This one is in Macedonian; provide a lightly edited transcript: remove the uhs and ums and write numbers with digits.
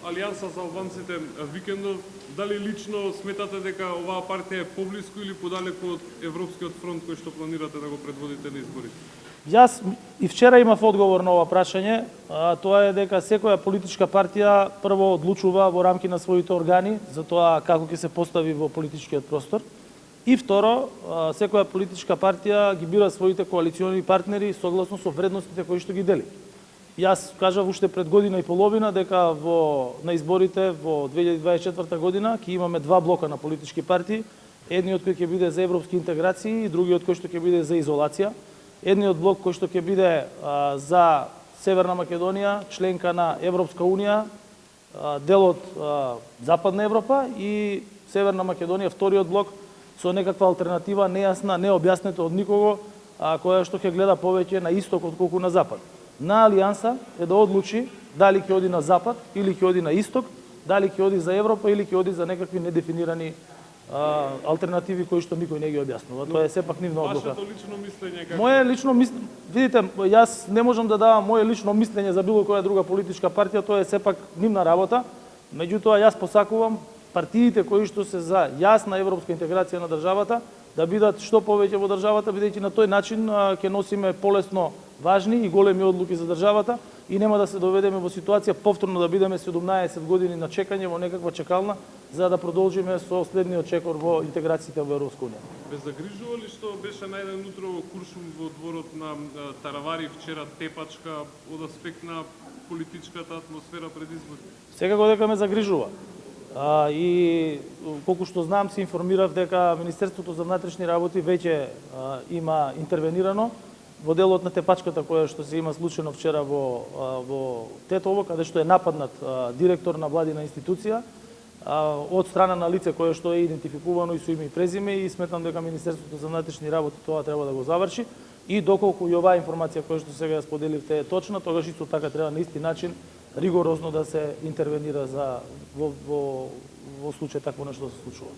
Алијанса за албанците викендов, дали лично сметате дека оваа партија е поблиску или подалеку од Европскиот фронт кој што планирате да го предводите на изборите? Јас и вчера имав одговор на ова прашање, тоа е дека секоја политичка партија прво одлучува во рамки на своите органи за тоа како ќе се постави во политичкиот простор. И второ, секоја политичка партија ги бира своите коалициони партнери согласно со вредностите кои што ги дели. Јас кажав уште пред година и половина дека на изборите во 2024 година ќе имаме два блока на политички партии, едниот кој ќе биде за европски интеграции и другиот кој што ќе биде за изолација. Едниот блок кој што ќе биде за Северна Македонија, членка на Европска унија, дел од Западна Европа, и Северна Македонија, вториот блок, со некаква алтернатива нејасна, необјаснета од никого, која што ќе гледа повеќе на исток отколку на запад. На Алијанса е да одлучи дали ќе оди на запад или ќе оди на исток, дали ќе оди за Европа или ќе оди за некакви недефинирани алтернативи кои што никој не ги објаснува. Тоа е сепак нивна одлука. Вашето лично мислење како? Моје лично мислење, видите, јас не можам да давам моје лично мислење за било која друга политичка партија, тоа е сепак нивна работа. Меѓутоа јас посакувам партиите кои што се за јасна европска интеграција на државата да бидат што повеќе во државата, бидејќи на тој начин ќе носиме полесно важни и големи одлуки за државата и нема да се доведеме во ситуација повторно да бидеме 17 години на чекање во некаква чекална за да продолжиме со следниот чекор во интеграцијата во Европска унија. Ве загрижува ли што беше најден утро во Куршум во дворот на Таравари вчера тепачка од аспект на политичката атмосфера пред изборите? Секако дека ме загрижува. И колку што знам, се информирав дека Министерството за внатрешни работи веќе има интервенирано во делот на тепачката која што се има случено вчера во Тетово, каде што е нападнат директор на владина институција од страна на лице кое што е идентификувано и со име и презиме, и сметам дека Министерството за внатрешни работи тоа треба да го заврши. И доколку и оваа информација која што сега ја споделивте е точна, тогаш исто така треба на исти начин ригорозно да се интервенира во случај такво нешто да се случува.